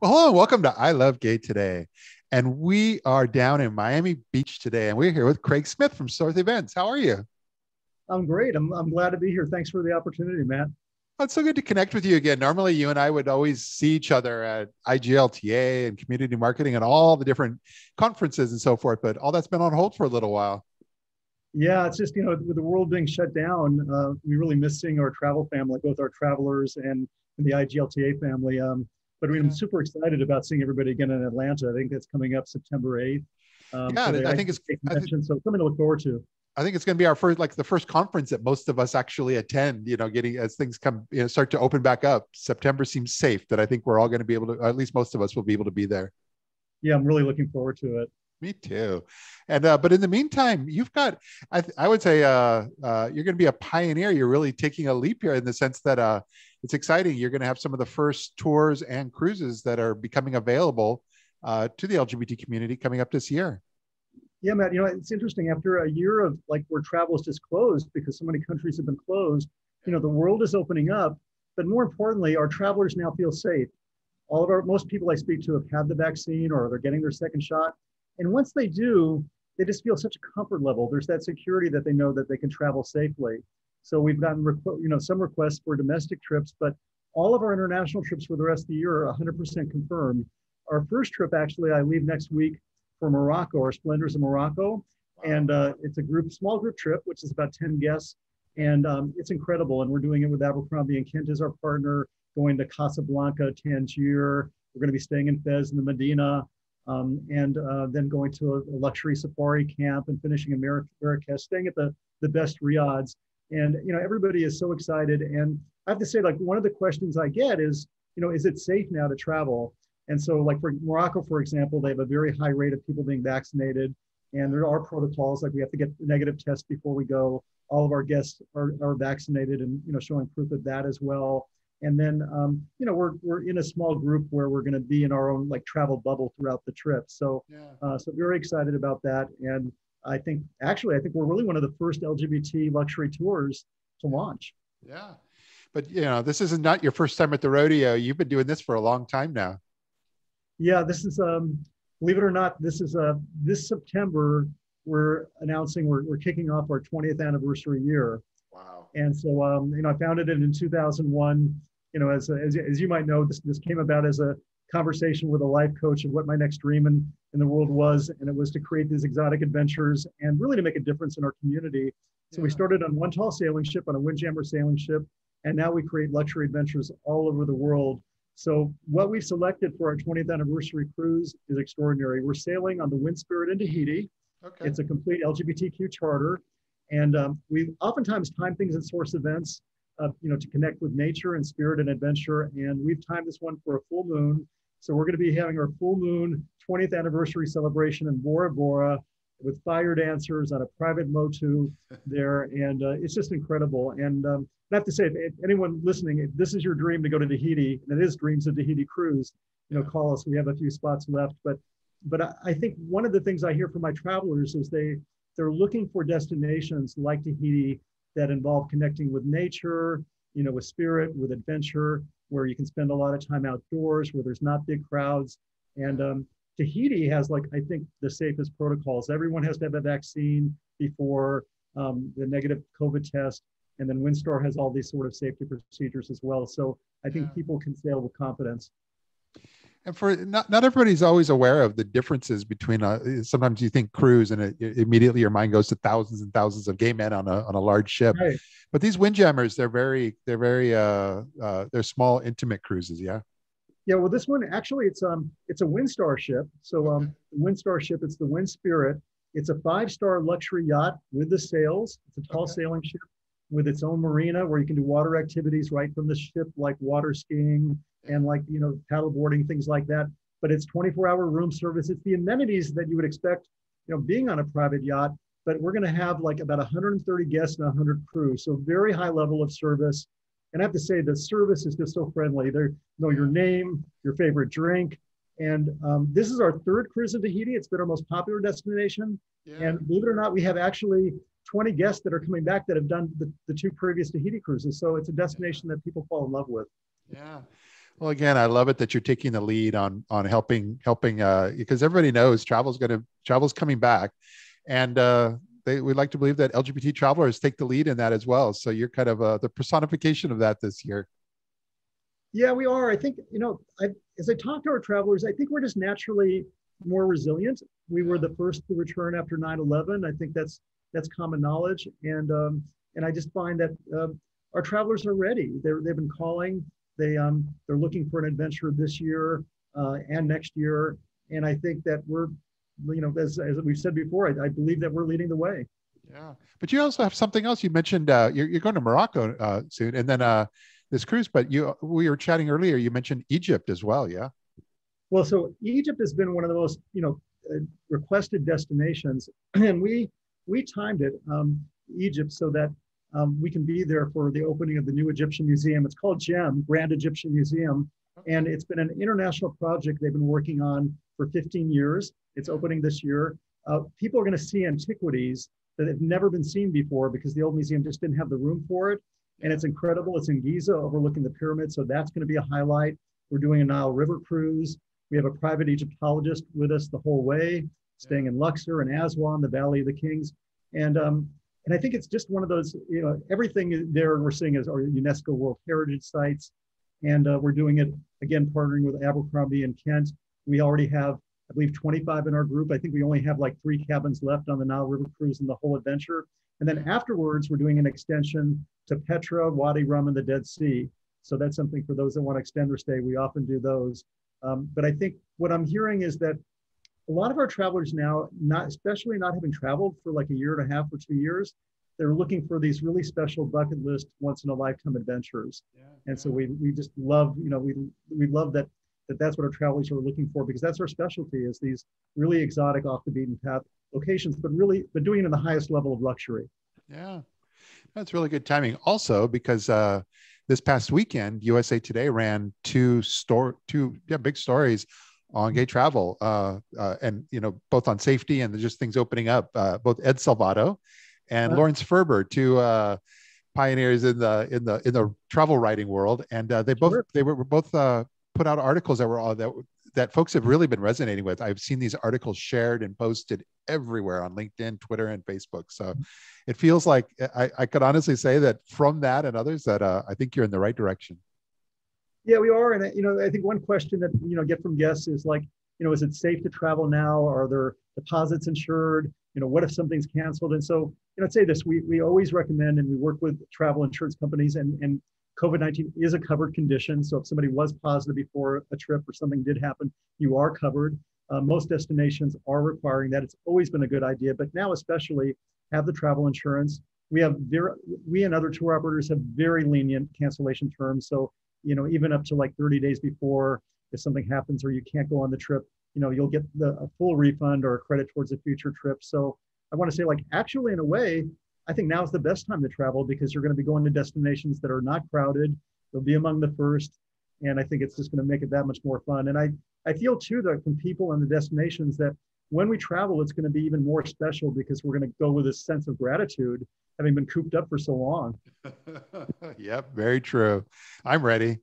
Well, hello and welcome to ILoveGay today. And we are down in Miami Beach today, and we're here with Craig Smith from Source Events. How are you? I'm great. I'm glad to be here. Thanks for the opportunity, Matt. Oh, it's so good to connect with you again. Normally, you and I would always see each other at IGLTA and community marketing and all the different conferences and so forth, but all that's been on hold for a little while. Yeah, it's just, with the world being shut down, we really miss seeing our travel family, both our travelers and the IGLTA family. But I'm super excited about seeing everybody again in Atlanta. I think that's coming up September 8th. Yeah, For the I think it's IGLTA convention. So something to look forward to. I think it's going to be our first, like the first conference that most of us actually attend, getting as things come, start to open back up. September seems safe that I think we're all going to be able to, or at least most of us will be able to be there. Yeah, I'm really looking forward to it. Me too. And, but in the meantime, you've got, I would say you're going to be a pioneer. You're really taking a leap here in the sense that it's exciting. You're going to have some of the first tours and cruises that are becoming available to the LGBT community coming up this year. Yeah, Matt, it's interesting. After a year of where travel is just closed because so many countries have been closed, the world is opening up. But more importantly, our travelers now feel safe. Most people I speak to have had the vaccine or they're getting their second shot. And once they do, they just feel such a comfort level. There's that security that they know that they can travel safely. So we've gotten, some requests for domestic trips, but all of our international trips for the rest of the year are 100% confirmed. Our first trip, actually, I leave next week for Morocco, our Splendors of Morocco. And it's a small group trip, which is about 10 guests. And it's incredible. And we're doing it with Abercrombie and Kent as our partner, going to Casablanca, Tangier. We're going to be staying in Fez in the Medina. And then going to a luxury safari camp and finishing in Marrakesh, staying at the best riads. And, everybody is so excited. And I have to say, one of the questions I get is it safe now to travel? And so for Morocco, for example, they have a very high rate of people being vaccinated. And there are protocols, we have to get a negative test before we go. All of our guests are vaccinated and, showing proof of that as well. And then, we're in a small group where we're going to be in our own travel bubble throughout the trip. So, so very excited about that. And I think we're really one of the first LGBT luxury tours to launch. Yeah. But, this is not your first time at the rodeo. You've been doing this for a long time now. Yeah, this is, believe it or not, this September, we're announcing we're kicking off our 20th anniversary year. Wow. And so, I founded it in 2001. As you might know, this came about as a conversation with a life coach of what my next dream in the world was. And it was to create these exotic adventures and really to make a difference in our community. So we started on one tall sailing ship, on a windjammer sailing ship. And now we create luxury adventures all over the world. So what we've selected for our 20th anniversary cruise is extraordinary. We're sailing on the Windstar in Tahiti. Okay. It's a complete LGBTQ charter. And we oftentimes time things at Source Events, to connect with nature and spirit and adventure. And we've timed this one for a full moon. So we're going to be having our full moon 20th anniversary celebration in Bora Bora with fire dancers on a private motu there. And it's just incredible. And I have to say, if anyone listening, if this is your dream to go to Tahiti, and it is Dreams of Tahiti Cruise, call us. We have a few spots left. But I think one of the things I hear from my travelers is they're looking for destinations like Tahiti that involve connecting with nature, with spirit, with adventure, where you can spend a lot of time outdoors, where there's not big crowds. And Tahiti has, I think, the safest protocols. Everyone has to have a vaccine before the negative COVID test. And then Windstar has all these sort of safety procedures as well. So I think people can sail with confidence. And for not everybody's always aware of the differences between sometimes you think cruise and immediately your mind goes to thousands and thousands of gay men on a large ship. Right. But these windjammers, they're small, intimate cruises. Yeah. Yeah. Well, this one actually it's a Windstar ship. So the Windstar ship, it's the Wind Spirit. It's a 5-star luxury yacht with the sails. It's a tall sailing ship with its own marina where you can do water activities right from the ship, like water skiing and paddle boarding, things like that. But it's 24-hour room service. It's the amenities that you would expect, being on a private yacht. But we're going to have about 130 guests and 100 crew. So very high level of service. And I have to say the service is just so friendly. They know your name, your favorite drink. And this is our third cruise in Tahiti. It's been our most popular destination. Yeah. And believe it or not, we have actually 20 guests that are coming back that have done the 2 previous Tahiti cruises. So it's a destination that people fall in love with. Yeah. Well, again, I love it that you're taking the lead on helping because everybody knows travel's coming back, and we'd like to believe that LGBT travelers take the lead in that as well. So you're kind of the personification of that this year. Yeah, we are. I think, as I talk to our travelers, I think we're just naturally more resilient. We were the first to return after 9/11. I think that's common knowledge. And I just find that our travelers are ready. They've been calling. They're looking for an adventure this year and next year. And I think that we're, as we've said before, I believe that we're leading the way. Yeah, but you also have something else. You mentioned you're going to Morocco soon, and then this cruise. But we were chatting earlier. You mentioned Egypt as well. Yeah. Well, so Egypt has been one of the most requested destinations, and we timed it Egypt so that we can be there for the opening of the new Egyptian Museum. It's called GEM, Grand Egyptian Museum, and it's been an international project they've been working on for 15 years. It's opening this year. People are going to see antiquities that have never been seen before because the old museum just didn't have the room for it. And it's incredible. It's in Giza overlooking the pyramids. So that's going to be a highlight. We're doing a Nile River cruise. We have a private Egyptologist with us the whole way, staying in Luxor and Aswan, the Valley of the Kings. And I think it's just one of those, everything there we're seeing is our UNESCO World Heritage Sites. And we're doing it, again, partnering with Abercrombie and Kent. We already have, I believe, 25 in our group. I think we only have like 3 cabins left on the Nile River cruise in the whole adventure. And then afterwards, we're doing an extension to Petra, Wadi Rum, and the Dead Sea. So that's something for those that want to extend their stay. We often do those. But I think what I'm hearing is that a lot of our travelers now, especially not having traveled for like a year and a half or 2 years, they're looking for these really special bucket list, once in a lifetime adventures. Yeah, and so we just love, we love that that's what our travelers are looking for, because that's our specialty, is these really exotic, off the beaten path locations, but doing it in the highest level of luxury. Yeah, that's really good timing. Also, because this past weekend, USA Today ran two big stories on gay travel, and both on safety and just things opening up. Both Ed Salvato and Lawrence Ferber, two pioneers in the travel writing world, and they were both put out articles that were all that folks have really been resonating with. I've seen these articles shared and posted everywhere on LinkedIn, Twitter, and Facebook. So it feels like I could honestly say that from that and others that I think you're in the right direction. Yeah, we are. And, I think one question that, get from guests is like, is it safe to travel now? Are there deposits insured? What if something's canceled? And so, I'd say this, we always recommend, and we work with travel insurance companies, and COVID-19 is a covered condition. So if somebody was positive before a trip or something did happen, you are covered. Most destinations are requiring that. It's always been a good idea, but now especially have the travel insurance. We and other tour operators have very lenient cancellation terms. So, even up to like 30 days before, if something happens or you can't go on the trip, you'll get a full refund or a credit towards a future trip. So I want to say, like, actually, in a way, I think now is the best time to travel, because you're going to be going to destinations that are not crowded. They'll be among the first. And I think it's just going to make it that much more fun. And I feel too that from people and the destinations that when we travel, it's going to be even more special, because we're going to go with a sense of gratitude, having been cooped up for so long. Yep, very true. I'm ready.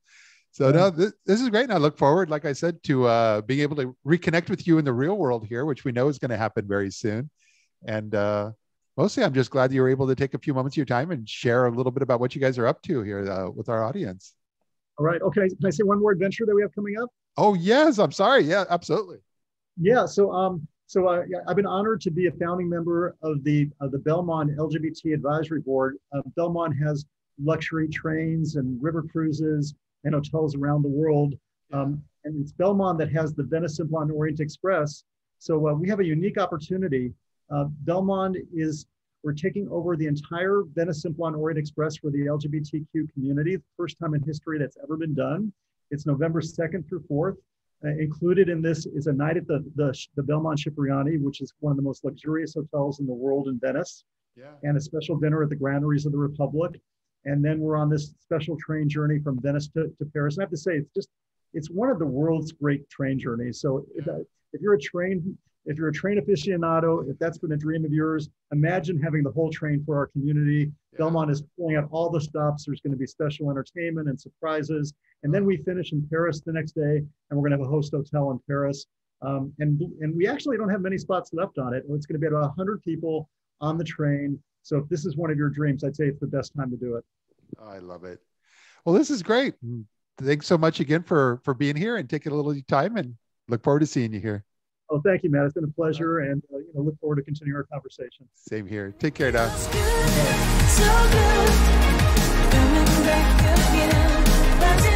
So no, this is great. And I look forward, like I said, to being able to reconnect with you in the real world here, which we know is going to happen very soon. And mostly, I'm just glad you were able to take a few moments of your time and share a little bit about what you guys are up to here with our audience. All right. Okay. Can I say one more adventure that we have coming up? Oh, yes. I'm sorry. Yeah, absolutely. Yeah. So I've been honored to be a founding member of the Belmont LGBT Advisory Board. Belmont has luxury trains and river cruises and hotels around the world. And it's Belmont that has the Venice Simplon and Orient Express. So we have a unique opportunity. Belmont we're taking over the entire Venice Simplon Orient Express for the LGBTQ community. The first time in history that's ever been done. It's November 2nd through 4th. Included in this is a night at the Belmont Cipriani, which is one of the most luxurious hotels in the world in Venice, and a special dinner at the Granaries of the Republic. And then we're on this special train journey from Venice to Paris. And I have to say, it's one of the world's great train journeys. So if you're a train If you're a train aficionado, if that's been a dream of yours, imagine having the whole train for our community. Belmont is pulling out all the stops. There's going to be special entertainment and surprises. And then we finish in Paris the next day, and we're going to have a host hotel in Paris. And we actually don't have many spots left on it. It's going to be about 100 people on the train. So if this is one of your dreams, I'd say it's the best time to do it. Oh, I love it. Well, this is great. Thanks so much again for being here and taking a little time, and look forward to seeing you here. Oh, thank you, Matt. It's been a pleasure, and look forward to continuing our conversation. Same here. Take care now. So good, coming back again.